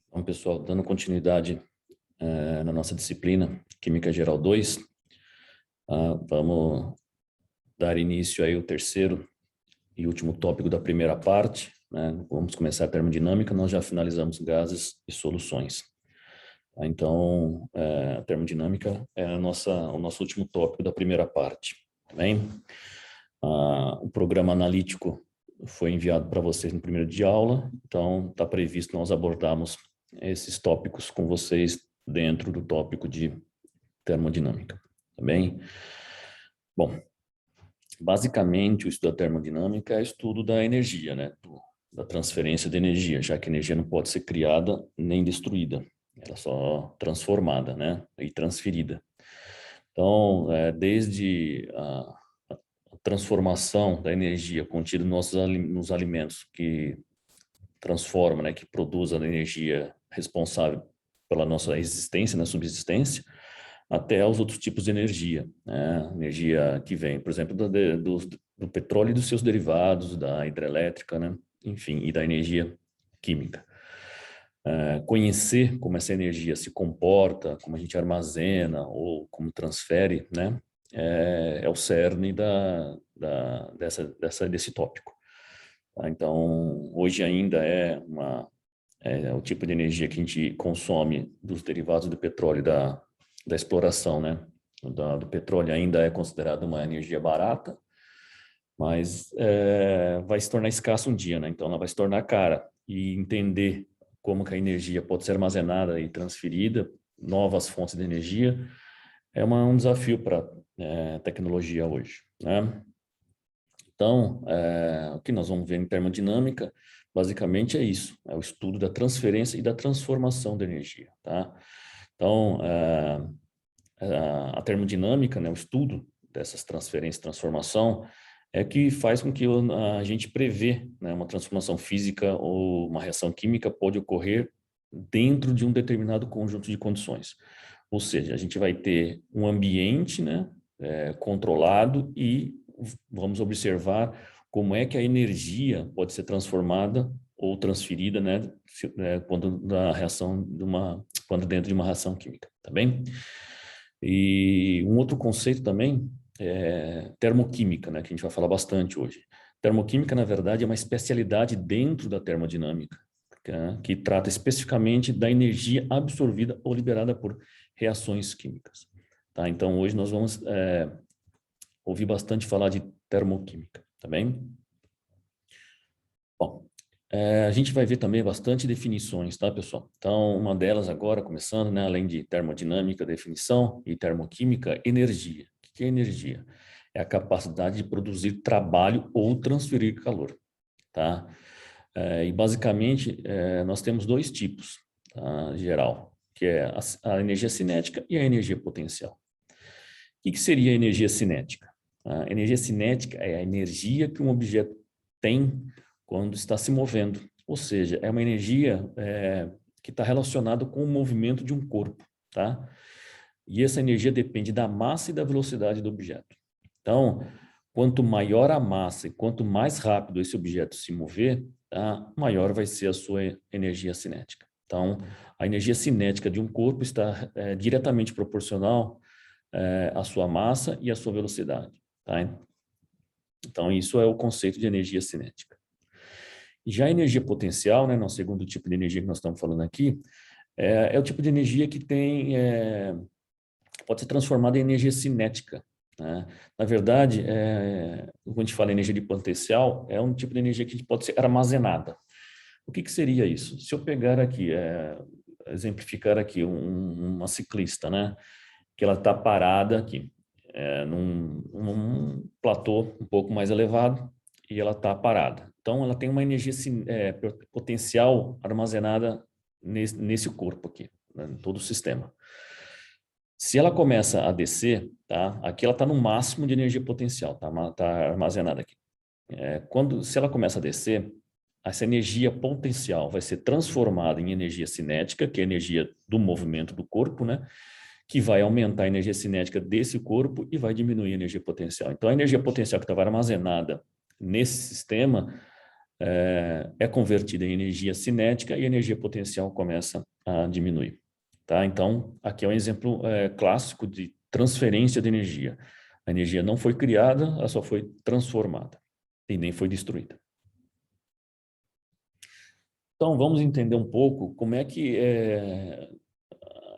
Então, pessoal, dando continuidade na nossa disciplina Química Geral 2, vamos dar início aí ao terceiro e último tópico da primeira parte, né? Vamos começar a termodinâmica, nós já finalizamos gases e soluções. Então, a termodinâmica é o nosso último tópico da primeira parte, tá bem? O programa analítico foi enviado para vocês no primeiro dia de aula, então está previsto nós abordarmos esses tópicos com vocês dentro do tópico de termodinâmica, tá bem? Bom, basicamente o estudo da termodinâmica é o estudo da energia, né? Da transferência de energia, já que a energia não pode ser criada nem destruída, ela é só transformada, né? E transferida. Então, desde a transformação da energia contida nos alimentos que transforma, né, que produz a energia responsável pela nossa existência, na subsistência, até os outros tipos de energia, né? Energia que vem, por exemplo, do petróleo e dos seus derivados, da hidrelétrica, né? Enfim, e da energia química. Conhecer como essa energia se comporta, como a gente armazena ou como transfere, né? É o cerne desse tópico. Tá? Então, hoje ainda é o tipo de energia que a gente consome dos derivados do petróleo, da exploração, né? Do petróleo ainda é considerada uma energia barata, mas vai se tornar escassa um dia, né? Então, ela vai se tornar cara. E entender como que a energia pode ser armazenada e transferida, novas fontes de energia, é um desafio para a tecnologia hoje, né? Então, o que nós vamos ver em termodinâmica, basicamente é isso, é o estudo da transferência e da transformação da energia, tá? Então, a termodinâmica, né, o estudo dessas transferências e transformação, é que faz com que a gente prevê, né, uma transformação física ou uma reação química pode ocorrer dentro de um determinado conjunto de condições. Ou seja, a gente vai ter um ambiente, né, controlado e vamos observar como é que a energia pode ser transformada ou transferida, né, quando quando dentro de uma reação química, tá bem? E um outro conceito também é termoquímica, né, que a gente vai falar bastante hoje. Termoquímica, na verdade, é uma especialidade dentro da termodinâmica, que trata especificamente da energia absorvida ou liberada por reações químicas. Tá? Então, hoje nós vamos ouvir bastante falar de termoquímica, tá bem? Bom, a gente vai ver também bastante definições, tá, pessoal? Então, uma delas agora, começando, né, além de termodinâmica, definição, e termoquímica, energia. O que é energia? É a capacidade de produzir trabalho ou transferir calor, tá? E basicamente, nós temos dois tipos, tá, geral, que é a energia cinética e a energia potencial. O que seria a energia cinética? A energia cinética é a energia que um objeto tem quando está se movendo, ou seja, é uma energia que está relacionada com o movimento de um corpo, tá? E essa energia depende da massa e da velocidade do objeto. Então, quanto maior a massa e quanto mais rápido esse objeto se mover, tá, maior vai ser a sua energia cinética. Então, a energia cinética de um corpo está diretamente proporcional à sua massa e à sua velocidade, tá? Então, isso é o conceito de energia cinética. Já a energia potencial, né, no segundo tipo de energia que nós estamos falando aqui, é o tipo de energia que pode ser transformada em energia cinética, né? Na verdade, quando a gente fala em energia de potencial, é um tipo de energia que pode ser armazenada. O que seria isso? Se eu pegar aqui, exemplificar aqui uma ciclista, né, que ela está parada aqui, num platô um pouco mais elevado, e ela está parada. Então, ela tem uma energia potencial armazenada nesse corpo aqui, né, em todo o sistema. Se ela começa a descer, tá? Aqui ela está no máximo de energia potencial, tá armazenada aqui. Se ela começa a descer, essa energia potencial vai ser transformada em energia cinética, que é a energia do movimento do corpo, né? Que vai aumentar a energia cinética desse corpo e vai diminuir a energia potencial. Então, a energia potencial que estava armazenada nesse sistema, é convertida em energia cinética e a energia potencial começa a diminuir. Tá? Então, aqui é um exemplo clássico de transferência de energia. A energia não foi criada, ela só foi transformada e nem foi destruída. Então, vamos entender um pouco como é que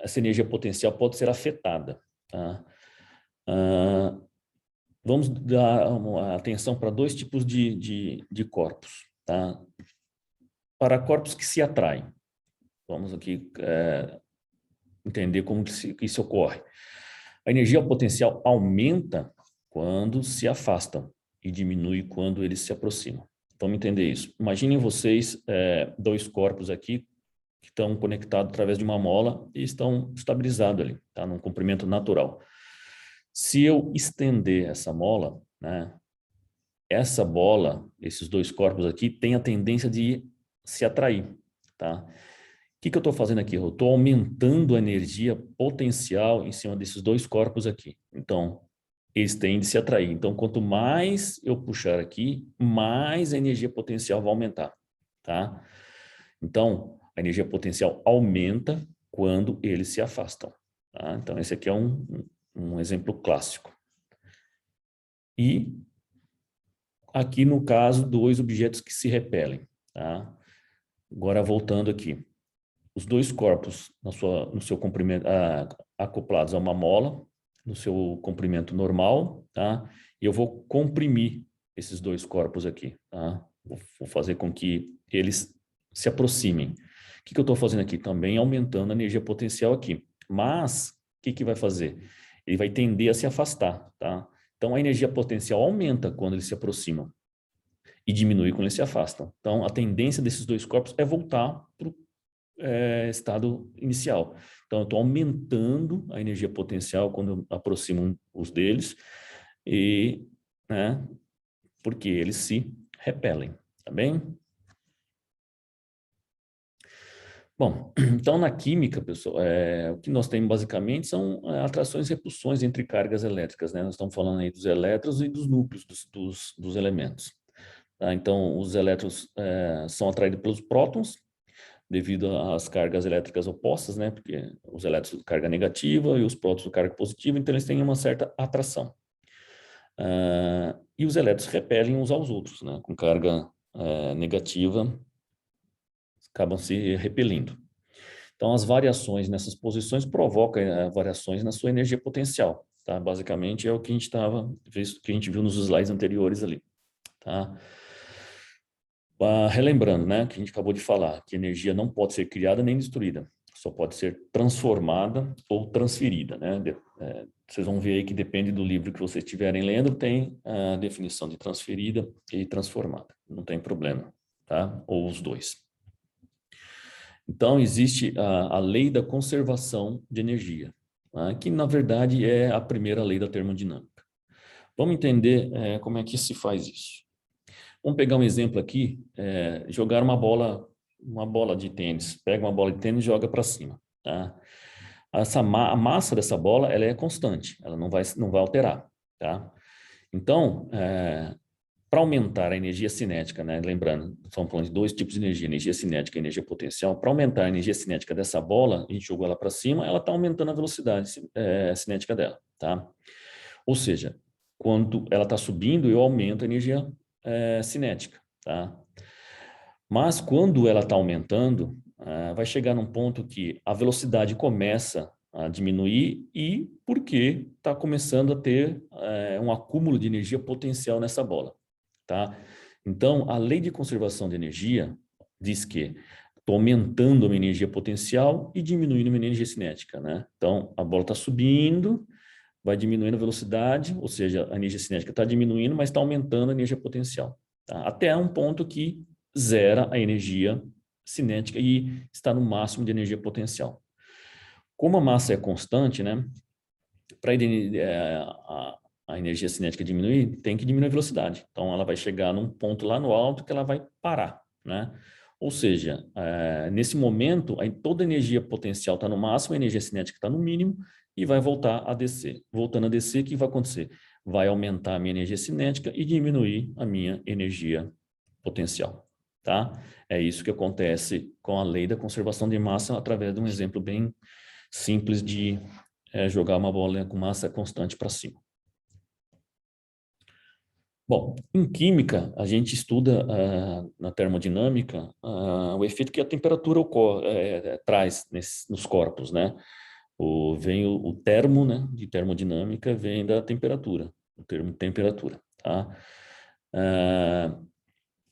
essa energia potencial pode ser afetada. Tá? Vamos dar atenção para dois tipos de corpos. Tá? Para corpos que se atraem. Vamos aqui entender como que isso ocorre. A energia potencial aumenta quando se afastam e diminui quando eles se aproximam. Vamos entender isso. Imaginem vocês dois corpos aqui que estão conectados através de uma mola e estão estabilizados ali, tá? Num comprimento natural. Se eu estender essa mola, né, essa bola, esses dois corpos aqui, têm a tendência de se atrair, tá? O que eu estou fazendo aqui? Eu estou aumentando a energia potencial em cima desses dois corpos aqui. Então, eles têm de se atrair. Então, quanto mais eu puxar aqui, mais a energia potencial vai aumentar, tá? Então, a energia potencial aumenta quando eles se afastam, tá? Então, esse aqui é um exemplo clássico. E aqui, no caso, dois objetos que se repelem, tá? Agora, voltando aqui. Os dois corpos no seu comprimento, acoplados a uma mola, no seu comprimento normal, tá? E eu vou comprimir esses dois corpos aqui, tá? Vou fazer com que eles se aproximem. O que eu estou fazendo aqui? Também aumentando a energia potencial aqui. Mas, o que vai fazer? Ele vai tender a se afastar, tá? Então, a energia potencial aumenta quando eles se aproximam e diminui quando eles se afastam. Então, a tendência desses dois corpos é voltar para o estado inicial. Então, eu estou aumentando a energia potencial quando eu aproximo os deles, e, né, porque eles se repelem, tá bem? Bom, então na química, pessoal, o que nós temos basicamente são atrações e repulsões entre cargas elétricas, né? Nós estamos falando aí dos elétrons e dos núcleos dos elementos. Tá? Então, os elétrons são atraídos pelos prótons, devido às cargas elétricas opostas, né? Porque os elétrons de carga negativa e os prótons de carga positiva, então eles têm uma certa atração. E os elétrons repelem uns aos outros, né? Com carga negativa, acabam se repelindo. Então, as variações nessas posições provocam variações na sua energia potencial, tá? Basicamente é o que a gente viu nos slides anteriores ali, tá? Relembrando, né, que a gente acabou de falar, que energia não pode ser criada nem destruída, só pode ser transformada ou transferida, né? Vocês vão ver aí que depende do livro que vocês estiverem lendo, tem a definição de transferida e transformada, não tem problema, tá? Ou os dois. Então, existe a lei da conservação de energia, tá? Que na verdade é a primeira lei da termodinâmica. Vamos entender como é que se faz isso. Vamos pegar um exemplo aqui, jogar uma bola de tênis. Pega uma bola de tênis e joga para cima, tá? A massa dessa bola, ela é constante, ela não vai alterar, tá? Então, para aumentar a energia cinética, né? Lembrando, estamos falando de dois tipos de energia cinética e energia potencial. Para aumentar a energia cinética dessa bola, a gente jogou ela para cima, ela está aumentando a velocidade cinética dela, tá? Ou seja, quando ela está subindo, eu aumento a energia cinética, tá? Mas quando ela está aumentando, vai chegar num ponto que a velocidade começa a diminuir e porque está começando a ter um acúmulo de energia potencial nessa bola, tá? Então, a lei de conservação de energia diz que estou aumentando a minha energia potencial e diminuindo a minha energia cinética, né? Então, a bola está subindo, vai diminuindo a velocidade, ou seja, a energia cinética está diminuindo, mas está aumentando a energia potencial, tá? Até um ponto que zera a energia cinética e está no máximo de energia potencial. Como a massa é constante, né, para a energia cinética diminuir, tem que diminuir a velocidade. Então, ela vai chegar num ponto lá no alto que ela vai parar, né? Ou seja, nesse momento, toda a energia potencial está no máximo, a energia cinética está no mínimo e vai voltar a descer. Voltando a descer, o que vai acontecer? Vai aumentar a minha energia cinética e diminuir a minha energia potencial, tá? É isso que acontece com a lei da conservação de massa através de um exemplo bem simples de jogar uma bola com massa constante para cima. Bom, em química, a gente estuda na termodinâmica o efeito que a temperatura traz nos corpos, né? Vem o termo, né, de termodinâmica, vem da temperatura, o termo temperatura, tá?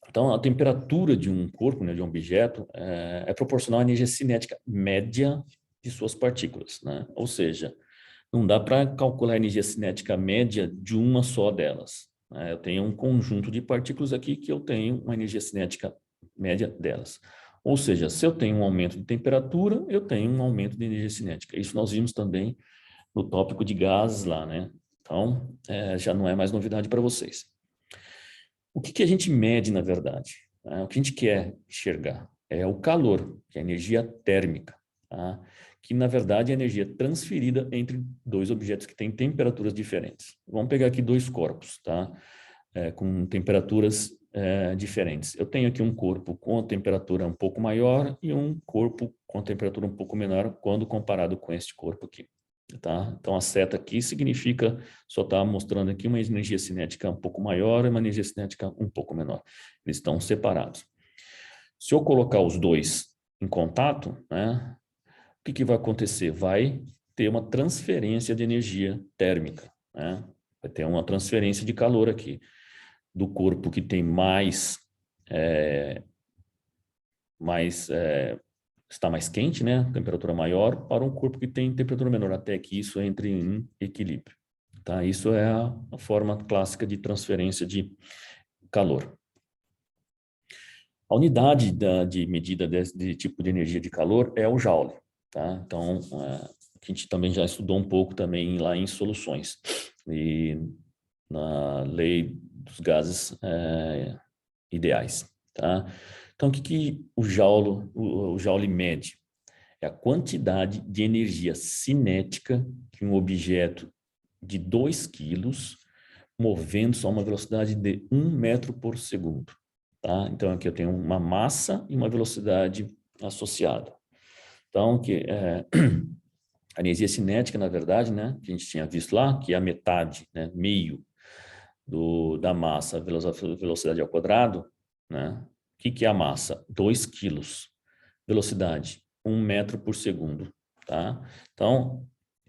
Então, a temperatura de um corpo, né, de um objeto, é proporcional à energia cinética média de suas partículas, né? Ou seja, não dá para calcular a energia cinética média de uma só delas, né? Eu tenho um conjunto de partículas aqui que eu tenho uma energia cinética média delas. Ou seja, se eu tenho um aumento de temperatura, eu tenho um aumento de energia cinética. Isso nós vimos também no tópico de gases lá, né? Então, já não é mais novidade para vocês. O que a gente mede, na verdade? O que a gente quer enxergar é o calor, que é a energia térmica, tá? Que, na verdade, é a energia transferida entre dois objetos que têm temperaturas diferentes. Vamos pegar aqui dois corpos, tá? Com temperaturas diferentes. Eu tenho aqui um corpo com a temperatura um pouco maior e um corpo com a temperatura um pouco menor quando comparado com este corpo aqui. Tá? Então, a seta aqui significa, só está mostrando aqui uma energia cinética um pouco maior e uma energia cinética um pouco menor. Eles estão separados. Se eu colocar os dois em contato, né, o que vai acontecer? Vai ter uma transferência de energia térmica, né? Vai ter uma transferência de calor aqui, do corpo que tem está mais quente, né, temperatura maior, para um corpo que tem temperatura menor, até que isso entre em equilíbrio. Tá? Isso é a forma clássica de transferência de calor. A unidade de medida de tipo de energia de calor é o joule. Tá? Então, a gente também já estudou um pouco também lá em soluções. E na lei dos gases ideais. Tá? Então, o que o joule mede? É a quantidade de energia cinética que um objeto de 2 quilos movendo-se a uma velocidade de 1 metro por segundo. Tá? Então, aqui eu tenho uma massa e uma velocidade associada. Então, a energia cinética, na verdade, né, que a gente tinha visto lá, que é a metade, né, meio da massa, velocidade ao quadrado, né? O que é a massa? 2 quilos. Velocidade, 1 metro por segundo, tá? Então,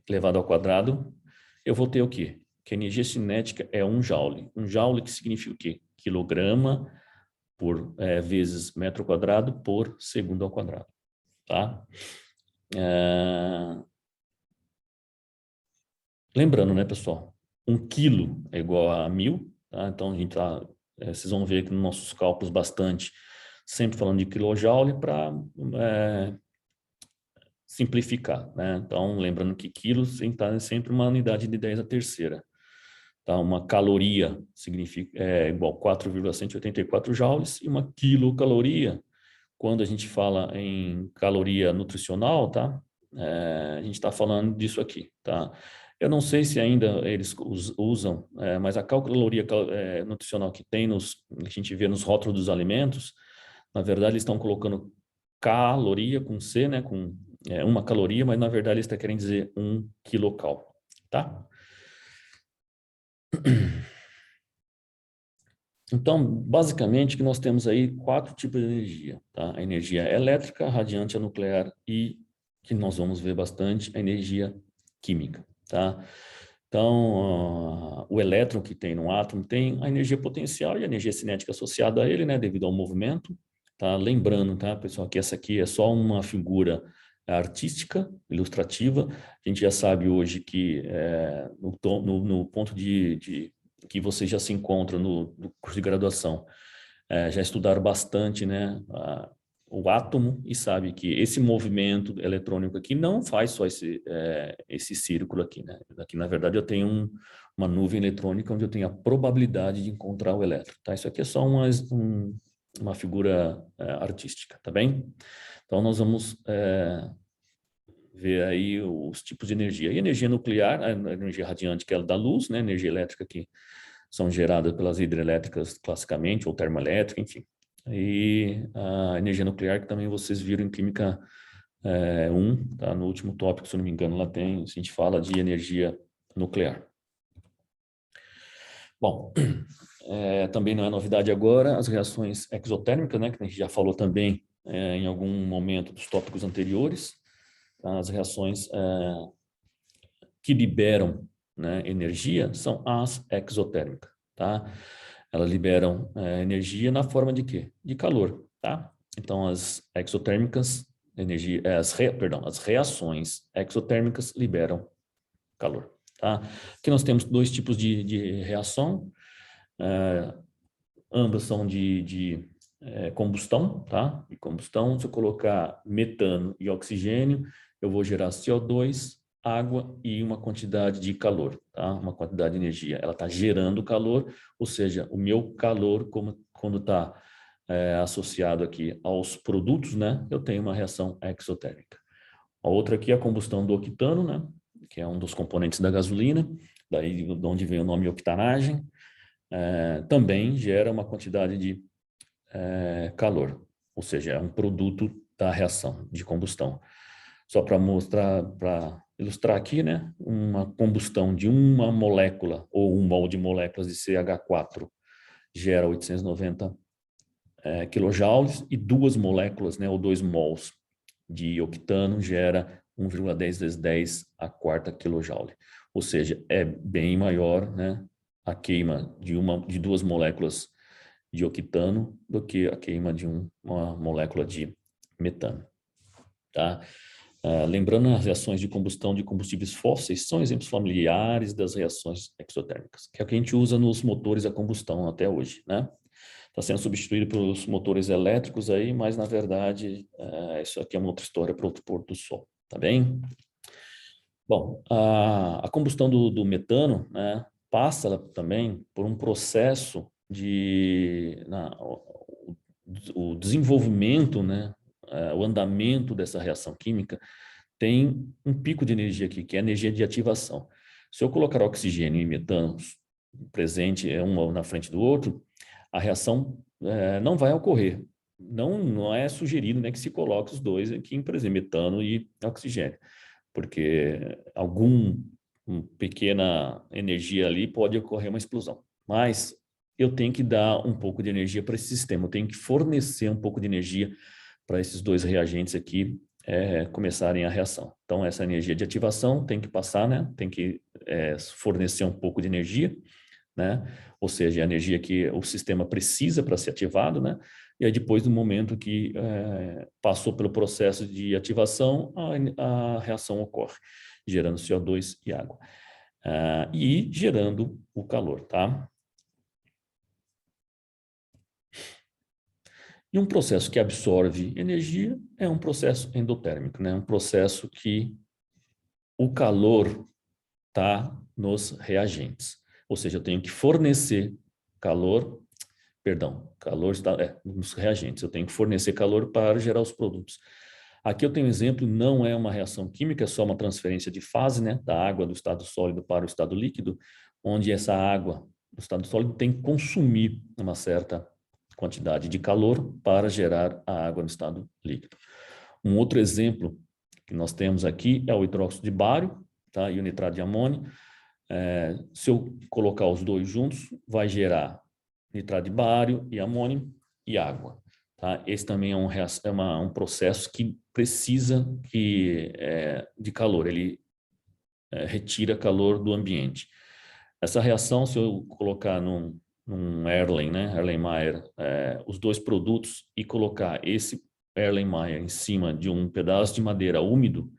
elevado ao quadrado, eu vou ter o quê? Que a energia cinética é 1 joule. 1 joule que significa o quê? Quilograma por vezes metro quadrado por segundo ao quadrado, tá? Lembrando, né, pessoal? 1 quilo é igual a 1000, tá? Então, a gente vocês vão ver aqui nos nossos cálculos bastante, sempre falando de quilojoule para simplificar, né? Então, lembrando que quilos é sempre uma unidade de 10 à terceira. Tá? Uma caloria é igual a 4,184 joules e uma quilocaloria, quando a gente fala em caloria nutricional, tá? A gente está falando disso aqui, tá? Eu não sei se ainda eles usam, mas a caloria nutricional que tem a gente vê nos rótulos dos alimentos, na verdade eles estão colocando caloria com C, né? Com uma caloria, mas na verdade eles estão querendo dizer 1 quilocal, tá? Então, basicamente, que nós temos aí 4 tipos de energia, tá? A energia elétrica, a radiante, a nuclear e, que nós vamos ver bastante, a energia química, tá? Então, o elétron que tem no átomo tem a energia potencial e a energia cinética associada a ele, né? Devido ao movimento, tá? Lembrando, tá, pessoal, que essa aqui é só uma figura artística, ilustrativa. A gente já sabe hoje que no ponto que vocês já se encontram no curso de graduação, já estudaram bastante, né, o átomo e sabe que esse movimento eletrônico aqui não faz só esse círculo aqui, né? Aqui, na verdade, eu tenho uma nuvem eletrônica onde eu tenho a probabilidade de encontrar o elétron, tá? Isso aqui é só uma figura artística, tá bem? Então, nós vamos ver aí os tipos de energia. E energia nuclear, a energia radiante, que é da luz, né? Energia elétrica que são geradas pelas hidrelétricas classicamente, ou termoelétrica, enfim. e a energia nuclear, que também vocês viram em Química 1, tá? No último tópico, se eu não me engano, lá tem, a gente fala de energia nuclear. Bom, também não é novidade agora, as reações exotérmicas, né, que a gente já falou também em algum momento dos tópicos anteriores, tá? As reações que liberam, né, energia são as exotérmicas, tá? Elas liberam energia na forma de quê? De calor, tá? Então, as exotérmicas, as reações exotérmicas liberam calor, tá? Aqui nós temos dois tipos de reação, ambas são de combustão, tá? De combustão, se eu colocar metano e oxigênio, eu vou gerar CO2, água e uma quantidade de calor, tá? Uma quantidade de energia. Ela está gerando calor, ou seja, o meu calor, quando está associado aqui aos produtos, né? Eu tenho uma reação exotérmica. A outra aqui é a combustão do octano, né? Que é um dos componentes da gasolina, daí de onde vem o nome octanagem. Também gera uma quantidade de calor, ou seja, é um produto da reação de combustão. Só para mostrar, para ilustrar aqui, né, uma combustão de uma molécula ou um mol de moléculas de CH4 gera 890 quilojoules e duas moléculas, né, ou 2 mols de octano gera 1,10 vezes 10 a quarta quilojoule. Ou seja, é bem maior, né, a queima de duas moléculas de octano do que a queima de uma molécula de metano, tá? Lembrando, as reações de combustão de combustíveis fósseis são exemplos familiares das reações exotérmicas, que é o que a gente usa nos motores a combustão até hoje, né? Está sendo substituído pelos motores elétricos aí, mas na verdade isso aqui é uma outra história para outro pôr do sol, tá bem? Bom, a combustão do metano, né, passa também por um processo o desenvolvimento, né, o andamento dessa reação química tem um pico de energia aqui, que é a energia de ativação. Se eu colocar oxigênio e metano presente um na frente do outro, a reação não vai ocorrer. Não é sugerido, né, que se coloque os dois aqui, por exemplo, metano e oxigênio, porque pequena energia ali pode ocorrer uma explosão. Mas eu tenho que dar um pouco de energia para esse sistema, eu tenho que fornecer um pouco de energia para esses dois reagentes aqui começarem a reação. Então, essa energia de ativação tem que passar, né? Tem que fornecer um pouco de energia, né? Ou seja, a energia que o sistema precisa para ser ativado, né? E aí, depois do momento que passou pelo processo de ativação, a reação ocorre, gerando CO2 e água. E gerando o calor, tá? E um processo que absorve energia é um processo endotérmico, né? Um processo que o calor está nos reagentes. Ou seja, eu tenho que fornecer calor, calor está nos reagentes. Eu tenho que fornecer calor para gerar os produtos. Aqui eu tenho um exemplo, não é uma reação química, é só uma transferência de fase, né? Da água do estado sólido para o estado líquido, onde essa água do estado sólido tem que consumir uma certa quantidade de calor para gerar a água no estado líquido. Um outro exemplo que nós temos aqui é o hidróxido de bário, tá? E o nitrato de amônio. Se eu colocar os dois juntos, vai gerar nitrato de bário e amônio e água. Tá? Esse também é um processo que precisa de calor, ele retira calor do ambiente. Essa reação, se eu colocar num Erlen, né, Erlenmeyer, os dois produtos e colocar esse Erlenmeyer em cima de um pedaço de madeira úmido,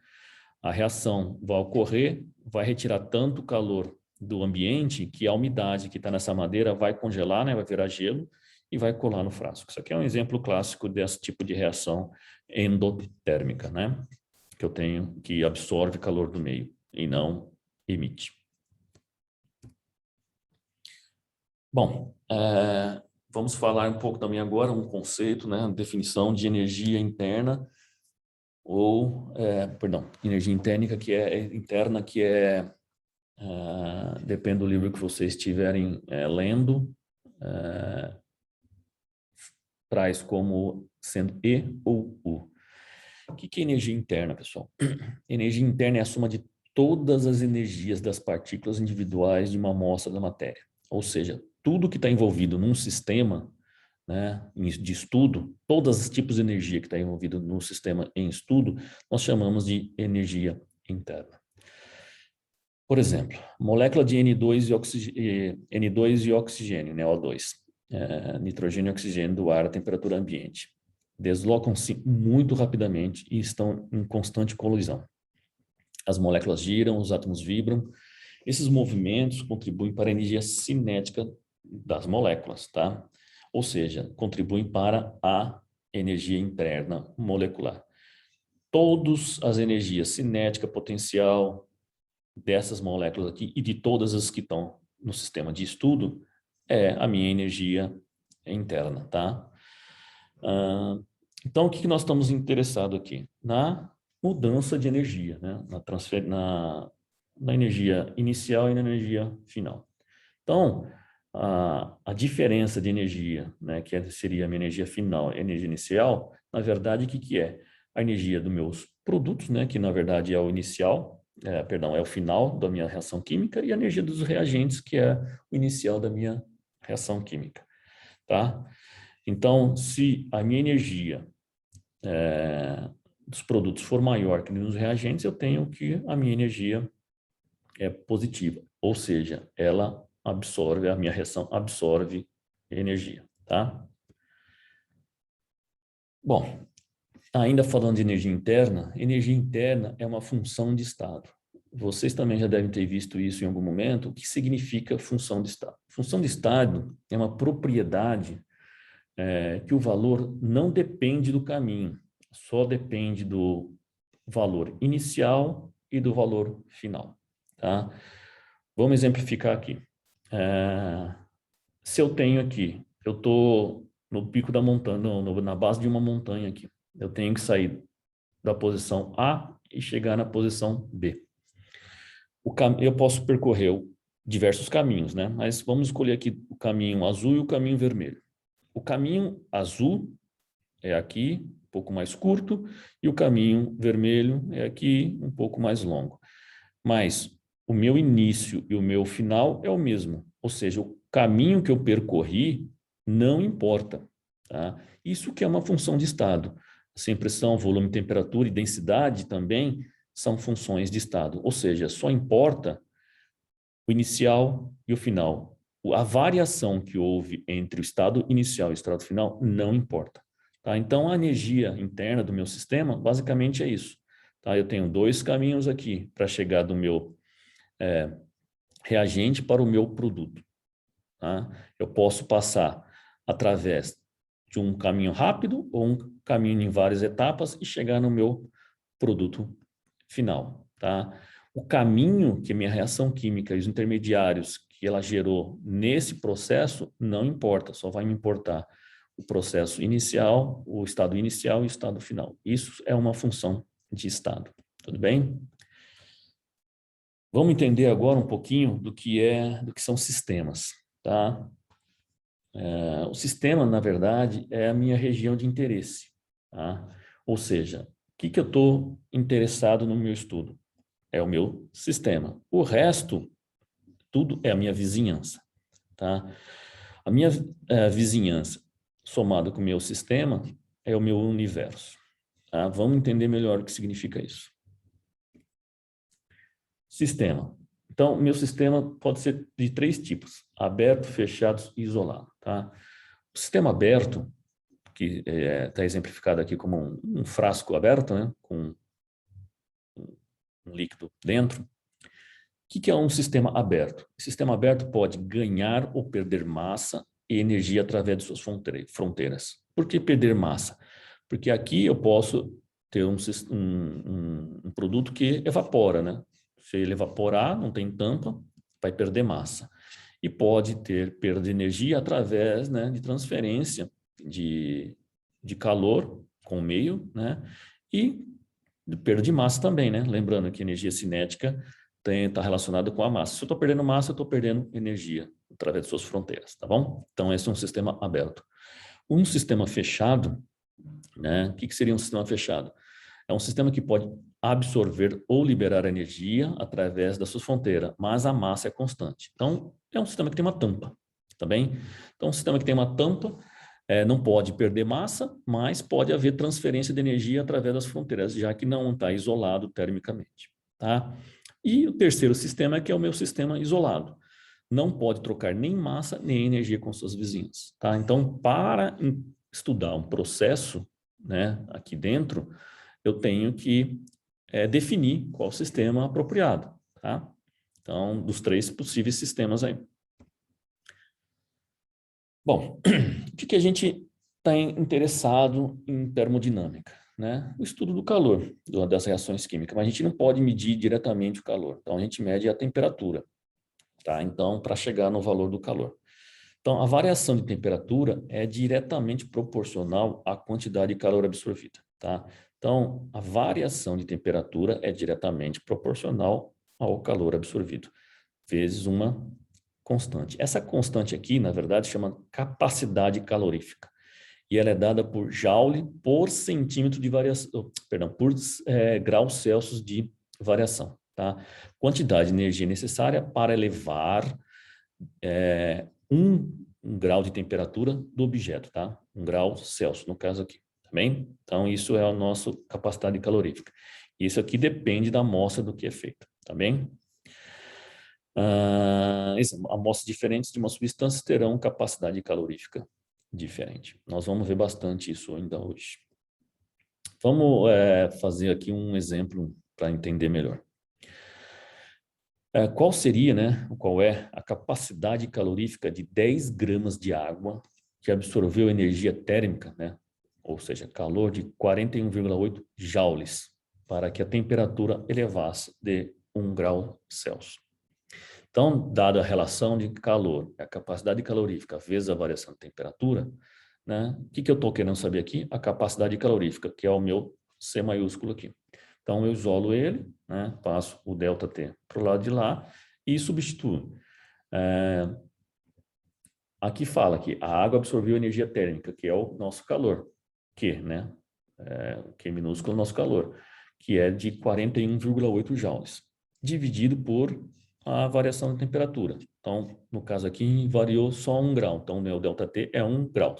a reação vai ocorrer, vai retirar tanto calor do ambiente que a umidade que está nessa madeira vai congelar, né, vai virar gelo e vai colar no frasco. Isso aqui é um exemplo clássico desse tipo de reação endotérmica, né, que eu tenho, que absorve calor do meio e não emite. Bom, vamos falar um pouco também agora um conceito, né, definição de energia interna ou, energia interna que é depende do livro que vocês estiverem lendo, traz como sendo E ou U. O que é energia interna, pessoal? Energia interna é a soma de todas as energias das partículas individuais de uma amostra da matéria. Ou seja, tudo que está envolvido num sistema, né, de estudo, todos os tipos de energia que está envolvido no sistema em estudo, nós chamamos de energia interna. Por exemplo, molécula de N2 e oxigênio, né, O2, nitrogênio e oxigênio do ar à temperatura ambiente. Deslocam-se muito rapidamente e estão em constante colisão. As moléculas giram, os átomos vibram. Esses movimentos contribuem para a energia cinética das moléculas, tá? Ou seja, contribuem para a energia interna molecular. Todas as energias cinética, potencial dessas moléculas aqui e de todas as que estão no sistema de estudo é a minha energia interna, tá? Então, o que nós estamos interessados aqui? Na mudança de energia, né? Na energia inicial e na energia final. Então, a diferença de energia, né, que seria a minha energia final e a energia inicial, na verdade, o que é? A energia dos meus produtos, né, que na verdade é o inicial, é o final da minha reação química, e a energia dos reagentes, que é o inicial da minha reação química, tá? Então, se a minha energia dos produtos for maior que nos reagentes, eu tenho que a minha energia é positiva, ou seja, ela absorve, a minha reação absorve energia, tá? Bom, ainda falando de energia interna é uma função de estado. Vocês também já devem ter visto isso em algum momento. O que significa função de estado? Função de estado é uma propriedade que o valor não depende do caminho, só depende do valor inicial e do valor final, tá? Vamos exemplificar aqui. Se eu tenho aqui, eu estou no pico da montanha, na base de uma montanha aqui, eu tenho que sair da posição A e chegar na posição B. Eu posso percorrer diversos caminhos, né? Mas vamos escolher aqui o caminho azul e o caminho vermelho. O caminho azul é aqui, um pouco mais curto, e o caminho vermelho é aqui, um pouco mais longo. Mas o meu início e o meu final é o mesmo, ou seja, o caminho que eu percorri não importa, tá? Isso que é uma função de estado. Assim, pressão, volume, temperatura e densidade também são funções de estado, ou seja, só importa o inicial e o final. A variação que houve entre o estado inicial e o estado final não importa, tá? Então, a energia interna do meu sistema basicamente é isso, tá? Eu tenho dois caminhos aqui para chegar do meu reagente para o meu produto, tá? Eu posso passar através de um caminho rápido ou um caminho em várias etapas e chegar no meu produto final, tá? O caminho que a minha reação química e os intermediários que ela gerou nesse processo não importa, só vai me importar o processo inicial, o estado inicial e o estado final. Isso é uma função de estado, tudo bem? Vamos entender agora um pouquinho do que são sistemas, tá? O sistema, na verdade, é a minha região de interesse, tá? Ou seja, o que eu estou interessado no meu estudo? É o meu sistema. O resto, tudo é a minha vizinhança, tá? A minha vizinhança, somada com o meu sistema, é o meu universo, tá? Vamos entender melhor o que significa isso. Sistema. Então, meu sistema pode ser de três tipos: aberto, fechado e isolado, tá? O sistema aberto, que está exemplificado aqui como um frasco aberto, né, com um líquido dentro. O que é um sistema aberto? O sistema aberto pode ganhar ou perder massa e energia através de suas fronteiras. Por que perder massa? Porque aqui eu posso ter um produto que evapora, né? Se ele evaporar, não tem tampa, vai perder massa. E pode ter perda de energia através, né, de transferência de calor com o meio, né? E de perda de massa também, né? Lembrando que energia cinética está relacionada com a massa. Se eu estou perdendo massa, eu estou perdendo energia através de suas fronteiras, tá bom? Então, esse é um sistema aberto. Um sistema fechado, né? O que seria um sistema fechado? É um sistema que pode absorver ou liberar energia através da sua fronteira, mas a massa é constante. Então, é um sistema que tem uma tampa, tá bem? Então, um sistema que tem uma tampa não pode perder massa, mas pode haver transferência de energia através das fronteiras, já que não está isolado termicamente, tá? E o terceiro sistema é que é o meu sistema isolado. Não pode trocar nem massa nem energia com seus vizinhos, tá? Então, para estudar um processo, né, aqui dentro, eu tenho que definir qual o sistema apropriado, tá? Então, dos 3 possíveis sistemas aí. Bom, o que a gente está interessado em termodinâmica, né? O estudo do calor, das reações químicas, mas a gente não pode medir diretamente o calor, então a gente mede a temperatura, tá? Então, para chegar no valor do calor. Então, a variação de temperatura é diretamente proporcional à quantidade de calor absorvida, tá? Então, a variação de temperatura é diretamente proporcional ao calor absorvido, vezes uma constante. Essa constante aqui, na verdade, chama capacidade calorífica. E ela é dada por joule por centímetro de variação, perdão, por graus Celsius de variação, tá? Quantidade de energia necessária para elevar um grau de temperatura do objeto, tá? 1 grau Celsius, no caso aqui, tá bem? Então, isso é a nossa capacidade calorífica. Isso aqui depende da amostra do que é feito, tá bem? Amostras diferentes de uma substância terão capacidade calorífica diferente. Nós vamos ver bastante isso ainda hoje. Vamos fazer aqui um exemplo para entender melhor. Qual é a capacidade calorífica de 10 gramas de água que absorveu energia térmica, né? Ou seja, calor de 41,8 joules, para que a temperatura elevasse de 1 grau Celsius. Então, dada a relação de calor, a capacidade calorífica vezes a variação de temperatura, né? O que eu estou querendo saber aqui? A capacidade calorífica, que é o meu C maiúsculo aqui. Então, eu isolo ele, né? Passo o ΔT para o lado de lá e substituo. Aqui fala que a água absorveu energia térmica, que é o nosso calor. Q, né? Q minúsculo é o nosso calor, que é de 41,8 joules, dividido por a variação da temperatura. Então, no caso aqui, variou só 1 grau. Então, o meu ΔT é 1 grau.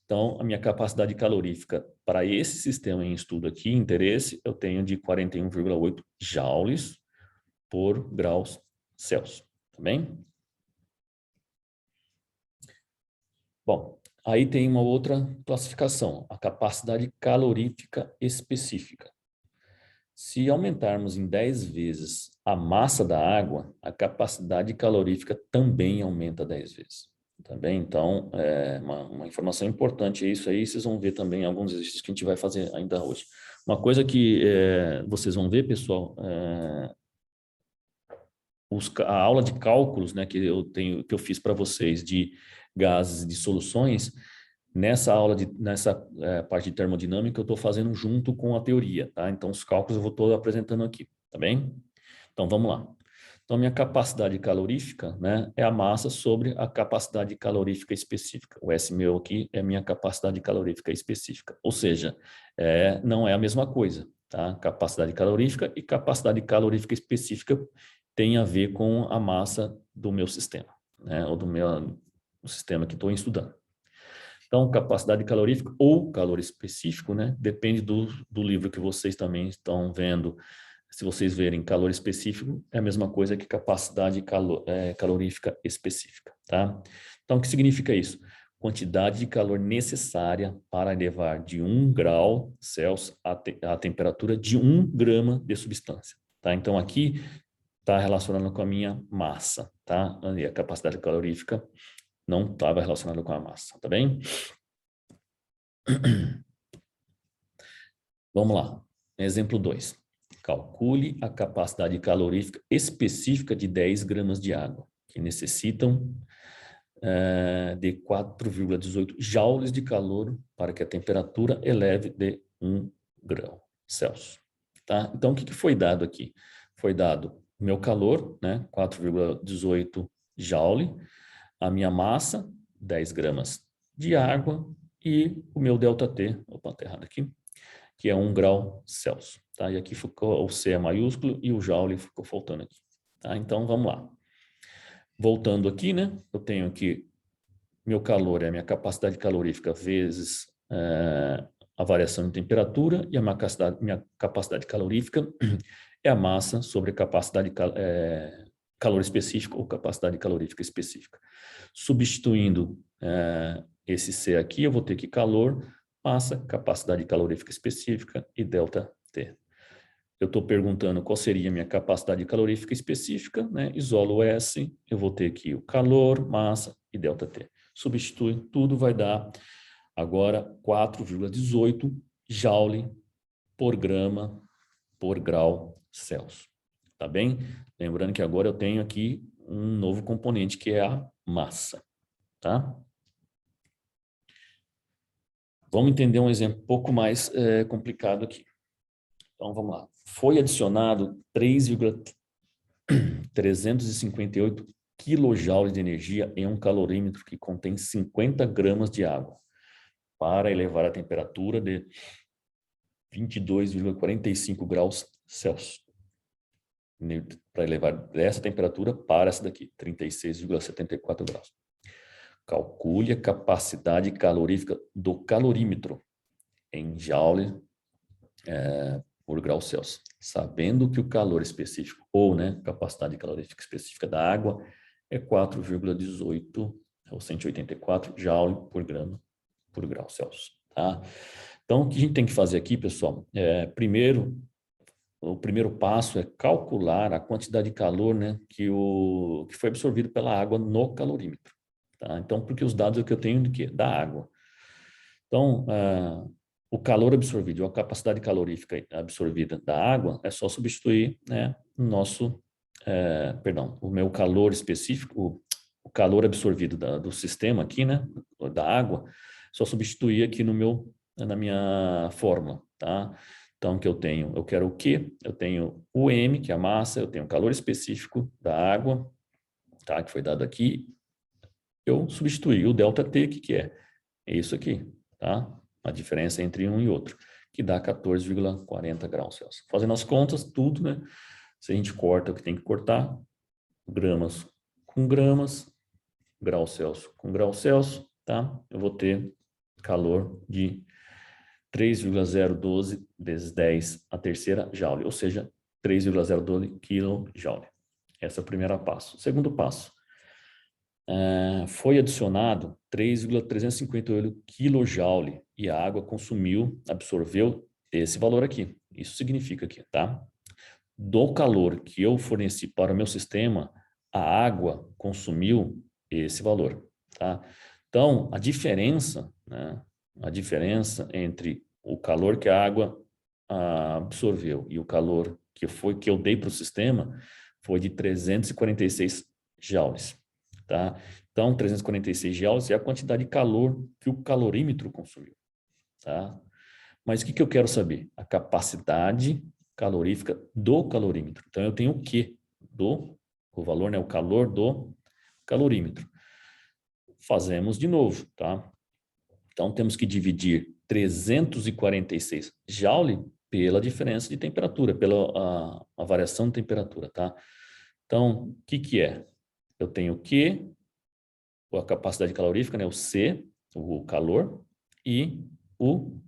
Então, a minha capacidade calorífica para esse sistema em estudo aqui, interesse, eu tenho de 41,8 joules por graus Celsius. Tá bem? Bom, aí tem uma outra classificação, a capacidade calorífica específica. Se aumentarmos em 10 vezes a massa da água, a capacidade calorífica também aumenta 10 vezes. Tá bem? Então, uma informação importante é isso aí, vocês vão ver também alguns exercícios que a gente vai fazer ainda hoje. Uma coisa que vocês vão ver, pessoal, a aula de cálculos, né, que eu fiz para vocês de gases e de soluções, nessa parte de termodinâmica eu estou fazendo junto com a teoria, tá? Então os cálculos eu estou apresentando aqui, tá bem? Então vamos lá. Então minha capacidade calorífica, né, é a massa sobre a capacidade calorífica específica. O S meu aqui é a minha capacidade calorífica específica, ou seja, não é a mesma coisa, tá? Capacidade calorífica e capacidade calorífica específica tem a ver com a massa do meu sistema, né, ou do sistema que estou estudando. Então, capacidade calorífica ou calor específico, né? Depende do livro que vocês também estão vendo. Se vocês verem calor específico, é a mesma coisa que capacidade calorífica específica, tá? Então, o que significa isso? Quantidade de calor necessária para elevar de 1 grau Celsius a temperatura de 1 grama de substância, tá? Então, aqui está relacionado com a minha massa, tá? E a capacidade calorífica não estava relacionado com a massa, tá bem? Vamos lá. Exemplo 2. Calcule a capacidade calorífica específica de 10 gramas de água, que necessitam de 4,18 joules de calor para que a temperatura eleve de 1 grau Celsius. Tá? Então, o que foi dado aqui? Foi dado o meu calor, né, 4,18 joule, a minha massa, 10 gramas de água, e o meu ΔT, opa, tá errado aqui, que é 1 grau Celsius, tá? E aqui ficou o C é maiúsculo e o Joule ficou faltando aqui, tá? Então, vamos lá. Voltando aqui, né? Eu tenho aqui meu calor, é a minha capacidade calorífica vezes a variação de temperatura, e a minha capacidade calorífica é a massa sobre a capacidade calor específico ou capacidade calorífica específica. Substituindo esse C aqui, eu vou ter que calor, massa, capacidade calorífica específica e ΔT. Eu estou perguntando qual seria a minha capacidade calorífica específica, né? Isolo o S, eu vou ter aqui o calor, massa e ΔT. Substitui tudo, vai dar agora 4,18 joule por grama por grau Celsius. Tá bem? Lembrando que agora eu tenho aqui um novo componente que é a massa, tá? Vamos entender um exemplo um pouco mais complicado aqui. Então, vamos lá. Foi adicionado 3,358 kJ de energia em um calorímetro que contém 50 gramas de água para elevar a temperatura de 22,45 graus Celsius. Para elevar dessa temperatura para essa daqui, 36,74 graus. Calcule a capacidade calorífica do calorímetro em joule por grau Celsius, sabendo que o calor específico, ou capacidade calorífica específica da água, é 4,18 ou 184 joule por grama por grau Celsius. Tá? Então, o que a gente tem que fazer aqui, pessoal, o primeiro passo é calcular a quantidade de calor que foi absorvido pela água no calorímetro. Tá? Então, porque os dados que eu tenho de quê? Da água. Então, o calor absorvido, a capacidade calorífica absorvida da água, é só substituir o meu calor específico, o calor absorvido do sistema aqui, da água, só substituir aqui na minha fórmula, tá? Então, eu quero o Q, eu tenho o M, que é a massa, eu tenho o calor específico da água, tá? Que foi dado aqui. Eu substituí o ΔT, que é? É isso aqui, tá? A diferença entre um e outro, que dá 14,40 graus Celsius. Fazendo as contas, tudo, né? Se a gente corta o que tem que cortar, gramas com gramas, grau Celsius com grau Celsius, tá? Eu vou ter calor de 3,012 vezes 10 a terceira joule, ou seja, 3,012 kJ. Esse é o primeiro passo. O segundo passo, foi adicionado 3,358 kJ e a água absorveu esse valor aqui. Isso significa aqui, tá? Do calor que eu forneci para o meu sistema, a água consumiu esse valor, tá? Então, a diferença entre o calor que a água absorveu e o calor que eu dei para o sistema foi de 346 joules, tá? Então, 346 joules é a quantidade de calor que o calorímetro consumiu, tá? Mas o que eu quero saber? A capacidade calorífica do calorímetro. Então, eu tenho o Q o valor, o calor do calorímetro. Fazemos de novo, tá? Então, temos que dividir 346 joule pela diferença de temperatura, pela a variação de temperatura, tá? Então, o que é? Eu tenho o Q, a capacidade calorífica, o C, o calor, e o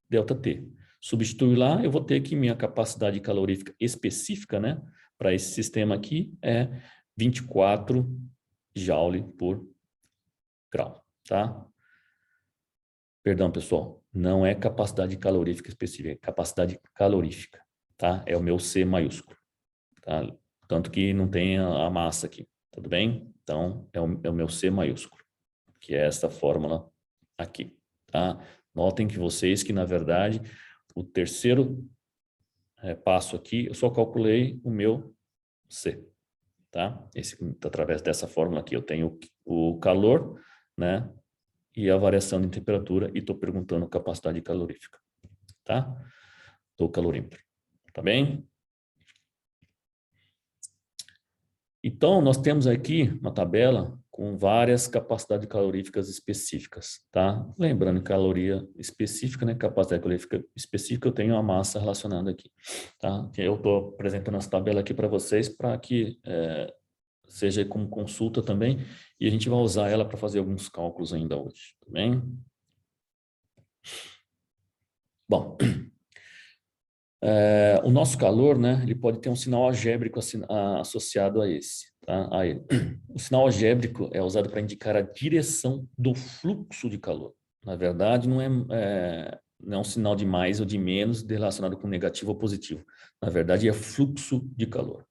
ΔT. Substitui lá, eu vou ter que minha capacidade calorífica específica, para esse sistema aqui é 24 joule por grau, tá? Perdão, pessoal, não é capacidade calorífica específica, é capacidade calorífica, tá? É o meu C maiúsculo, tá? Tanto que não tem a massa aqui, tudo bem? Então, é o meu C maiúsculo, que é essa fórmula aqui, tá? Notem que na verdade, o terceiro passo aqui, eu só calculei o meu C, tá? Através dessa fórmula aqui, eu tenho o calor, e a variação de temperatura, e estou perguntando capacidade calorífica, tá? Do calorímetro, tá bem? Então, nós temos aqui uma tabela com várias capacidades caloríficas específicas, tá? Lembrando, caloria específica, né? Capacidade calorífica específica, eu tenho a massa relacionada aqui, tá? Eu estou apresentando essa tabela aqui para vocês para que seja como consulta também, e a gente vai usar ela para fazer alguns cálculos ainda hoje, tá bem? Bom, o nosso calor, né, ele pode ter um sinal algébrico associado a esse, tá? A ele. O sinal algébrico é usado para indicar a direção do fluxo de calor. Na verdade, não é um sinal de mais ou de menos relacionado com negativo ou positivo. Na verdade, é fluxo de calor.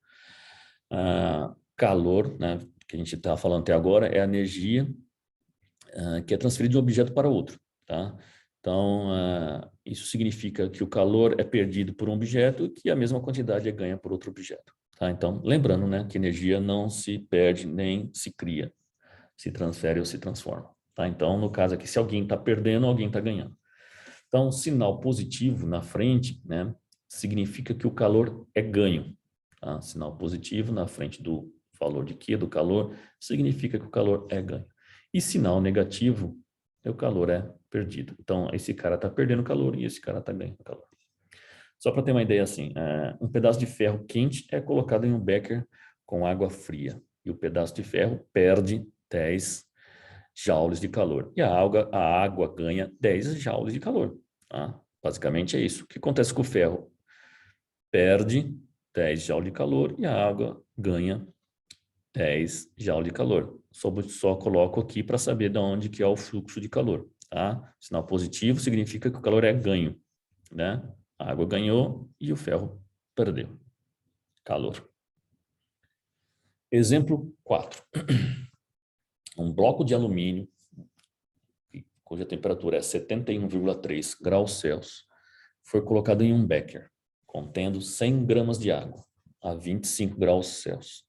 Calor, né, que a gente está falando até agora, é a energia que é transferida de um objeto para outro, tá? Então, isso significa que o calor é perdido por um objeto e que a mesma quantidade é ganha por outro objeto, tá? Então, lembrando, né, que energia não se perde nem se cria, se transfere ou se transforma, tá? Então, no caso aqui, se alguém está perdendo, alguém está ganhando. Então, sinal positivo na frente, né, significa que o calor é ganho, tá? Sinal positivo na frente do valor de Q, do calor, significa que o calor é ganho. E sinal negativo, o calor é perdido. Então, esse cara está perdendo calor e esse cara está ganhando calor. Só para ter uma ideia assim, um pedaço de ferro quente é colocado em um becker com água fria. E o pedaço de ferro perde 10 joules de calor. E a água ganha 10 joules de calor. Tá? Basicamente é isso. O que acontece com o ferro? Perde 10 joules de calor e a água ganha 10 joules de calor. Só coloco aqui para saber de onde que é o fluxo de calor. Tá? Sinal positivo significa que o calor é ganho. Né? A água ganhou e o ferro perdeu calor. Exemplo 4. Um bloco de alumínio cuja temperatura é 71,3 graus Celsius, foi colocado em um becker, contendo 100 gramas de água, a 25 graus Celsius.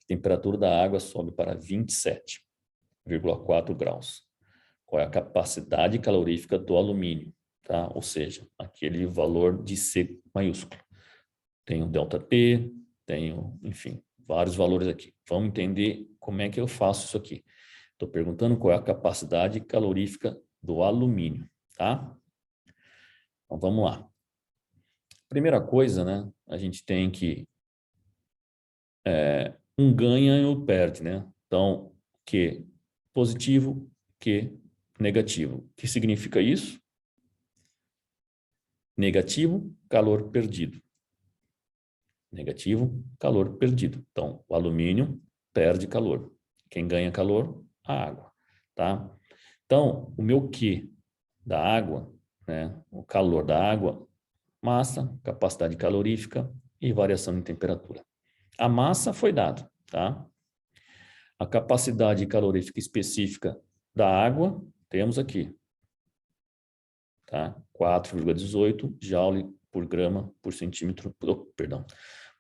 A temperatura da água sobe para 27,4 graus. Qual é a capacidade calorífica do alumínio? Tá? Ou seja, aquele valor de C maiúsculo. Tenho ΔT, tenho, enfim, vários valores aqui. Vamos entender como é que eu faço isso aqui. Estou perguntando qual é a capacidade calorífica do alumínio, tá? Então, vamos lá. Primeira coisa, né? A gente tem que um ganha e um perde, né? Então, Q positivo, Q negativo. O que significa isso? Negativo, calor perdido. Negativo, calor perdido. Então, o alumínio perde calor. Quem ganha calor? A água, tá? Então, o meu Q da água, né? O calor da água, massa, capacidade calorífica e variação de temperatura. A massa foi dada, tá? A capacidade calorífica específica da água, temos aqui, tá? 4,18 joule por grama por centímetro, perdão,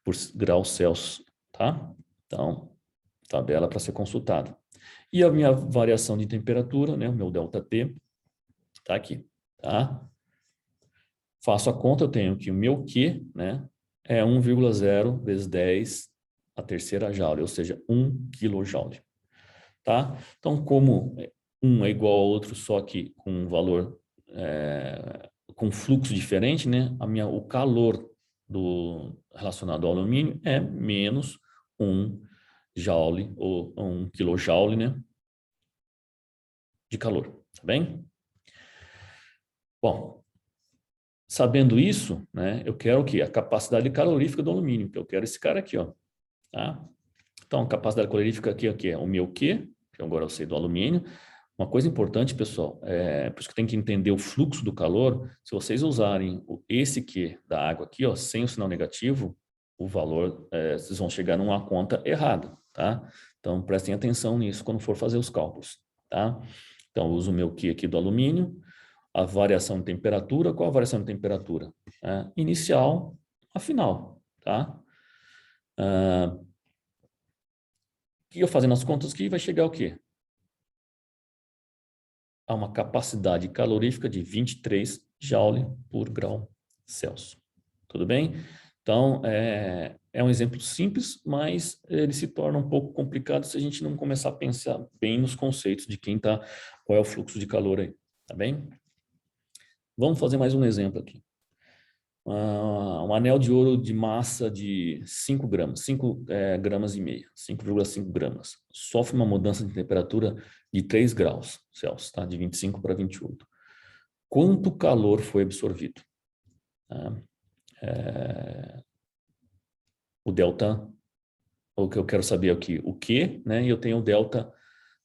por grau Celsius, tá? Então, tabela para ser consultada. E a minha variação de temperatura, né, o meu ΔT, tá aqui, tá? Faço a conta, eu tenho que o meu Q, né, é 1,0 vezes 10 a terceira joule, ou seja, 1 kJ, tá? Então, como um é igual ao outro, só que com um valor, com fluxo diferente, né, o calor relacionado ao alumínio é menos 1 joule, ou 1 kJ, né, de calor, tá bem? Bom, sabendo isso, né, eu quero o quê? A capacidade calorífica do alumínio, que eu quero esse cara aqui, ó, tá? Então, a capacidade calorífica aqui é o meu Q, que agora eu sei do alumínio. Uma coisa importante, pessoal, por isso que tem que entender o fluxo do calor. Se vocês usarem esse Q da água aqui, ó, sem o sinal negativo, o valor, vocês vão chegar numa conta errada, tá? Então, prestem atenção nisso quando for fazer os cálculos, tá? Então, eu uso o meu Q aqui do alumínio, a variação de temperatura. Qual a variação de temperatura? Inicial a final, tá? E eu fazendo as contas aqui, vai chegar o quê? A uma capacidade calorífica de 23 joule por grau Celsius. Tudo bem? Então, é um exemplo simples, mas ele se torna um pouco complicado se a gente não começar a pensar bem nos conceitos de qual é o fluxo de calor aí, tá bem? Vamos fazer mais um exemplo aqui. Um anel de ouro de massa de 5 gramas, 5 gramas e meio, 5,5 gramas. Sofre uma mudança de temperatura de 3 graus Celsius, tá? De 25 para 28. Quanto calor foi absorvido? Tá? O delta, o que eu quero saber aqui, o Q, né? E eu tenho o delta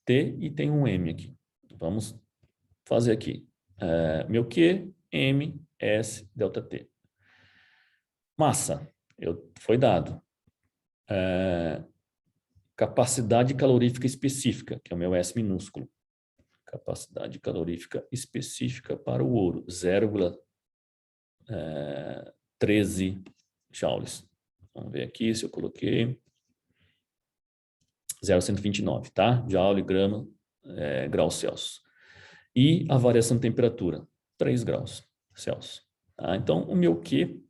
T e tenho um M aqui. Vamos fazer aqui. Meu Q, M, S, delta T. Massa, foi dado. Capacidade calorífica específica, que é o meu S minúsculo. Capacidade calorífica específica para o ouro, 0,13 joules. Vamos ver aqui se eu coloquei 0,129, tá? Joule, grama, graus Celsius. E a variação de temperatura, 3 graus Celsius. Tá? Então, o meu Q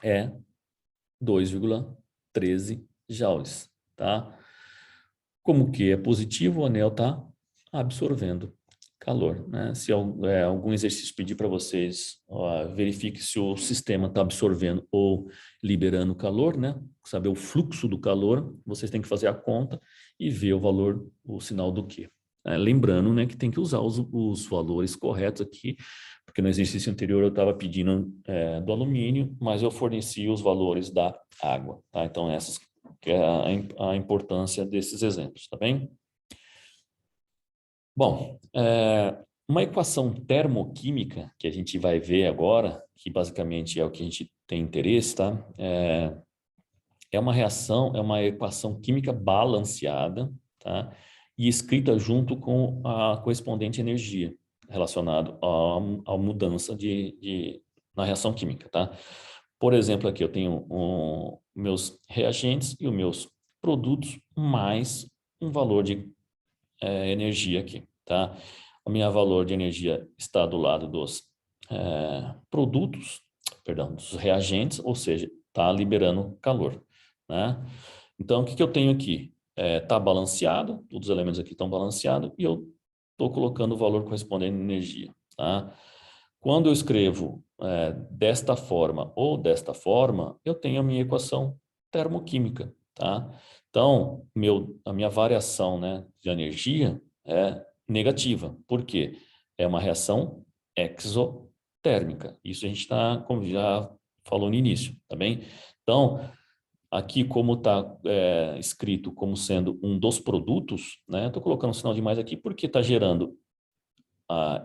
é 2,13 joules, tá? Como o Q é positivo, o anel está absorvendo calor, né? Se algum exercício pedir para vocês, verifique se o sistema está absorvendo ou liberando calor, né? Saber o fluxo do calor, vocês têm que fazer a conta e ver o valor, o sinal do Q. Lembrando, né, que tem que usar os valores corretos aqui, porque no exercício anterior eu estava pedindo do alumínio, mas eu forneci os valores da água, tá? Então, essas que é a importância desses exemplos, tá bem? Bom, uma equação termoquímica que a gente vai ver agora, que basicamente é o que a gente tem interesse, tá? É uma reação, é uma equação química balanceada, tá? E escrita junto com a correspondente energia relacionado à mudança na reação química, tá? Por exemplo, aqui eu tenho meus reagentes e os meus produtos mais um valor de energia aqui, tá? O meu valor de energia está do lado dos produtos, perdão, dos reagentes, ou seja, está liberando calor, né? Então, o que eu tenho aqui? Está balanceado, todos os elementos aqui estão balanceados e eu estou colocando o valor correspondente à energia, tá? Quando eu escrevo desta forma ou desta forma, eu tenho a minha equação termoquímica, tá? Então, a minha variação, né, de energia é negativa. Por quê? É uma reação exotérmica. Isso a gente está, como já falou no início, tá bem? Então, aqui como está escrito como sendo um dos produtos, né? Estou colocando um sinal de mais aqui porque está gerando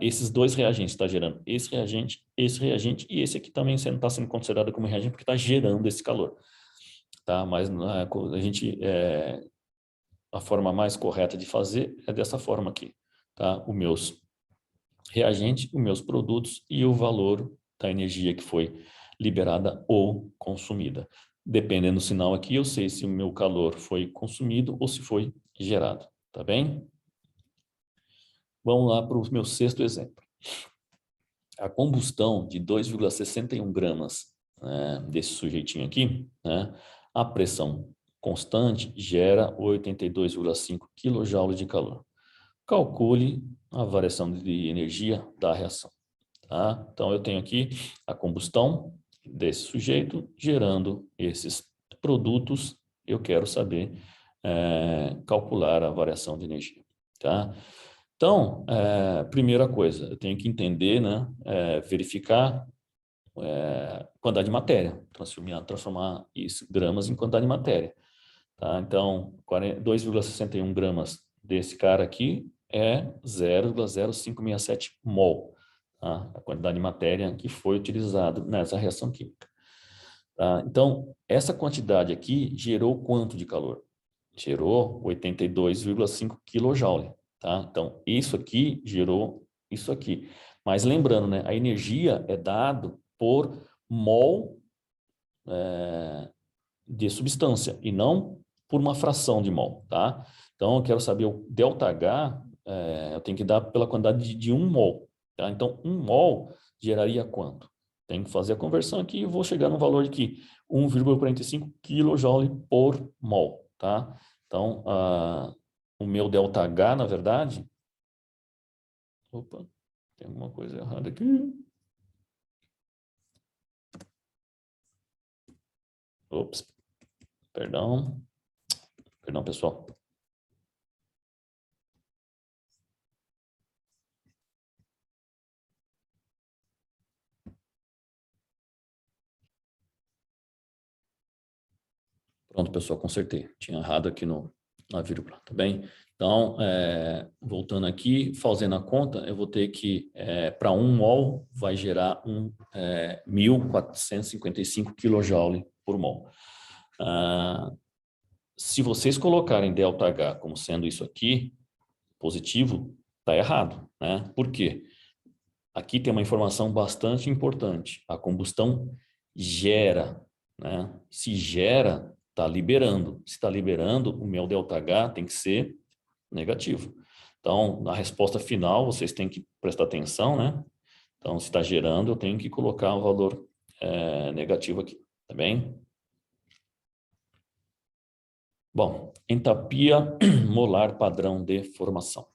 esses dois reagentes, está gerando esse reagente e esse aqui também está sendo considerado como reagente porque está gerando esse calor, tá? Mas a forma mais correta de fazer é dessa forma aqui, tá? Os meus reagentes, os meus produtos e o valor da energia que foi liberada ou consumida. Dependendo do sinal aqui, eu sei se o meu calor foi consumido ou se foi gerado, tá bem? Vamos lá para o meu sexto exemplo. A combustão de 2,61 gramas desse sujeitinho aqui, né, a pressão constante gera 82,5 kJ de calor. Calcule a variação de energia da reação. Tá? Então, eu tenho aqui a combustão desse sujeito gerando esses produtos. Eu quero saber calcular a variação de energia. Tá? Então, primeira coisa, eu tenho que entender, né, verificar quantidade de matéria, transformar isso, gramas em quantidade de matéria. Tá? Então, 2,61 gramas desse cara aqui é 0,0567 mol, tá? A quantidade de matéria que foi utilizada nessa reação química. Tá? Então, essa quantidade aqui gerou quanto de calor? Gerou 82,5 kJ. Tá? Então, isso aqui gerou isso aqui. Mas lembrando, né, a energia é dado por mol de substância e não por uma fração de mol. Tá? Então, eu quero saber o ΔH, eu tenho que dar pela quantidade de 1 mol. Tá? Então, 1 mol geraria quanto? Tem que fazer a conversão aqui e vou chegar no valor de que 1,45 kJ por mol, tá? Então, o meu ΔH, na verdade... Opa, tem alguma coisa errada aqui. Ops, perdão. Perdão, pessoal. Pronto, pessoal, consertei. Tinha errado aqui na vírgula, tá bem? Então, voltando aqui, fazendo a conta, eu vou ter que, para 1 mol, vai gerar 1.455 kJ por mol. Se vocês colocarem ΔH como sendo isso aqui, positivo, está errado, né? Por quê? Aqui tem uma informação bastante importante. A combustão gera, né? Se gera, está liberando. Se está liberando, o meu ΔH tem que ser negativo. Então, na resposta final, vocês têm que prestar atenção, né? Então, se está gerando, eu tenho que colocar o valor negativo aqui, tá bem? Bom, entapia molar padrão de formação.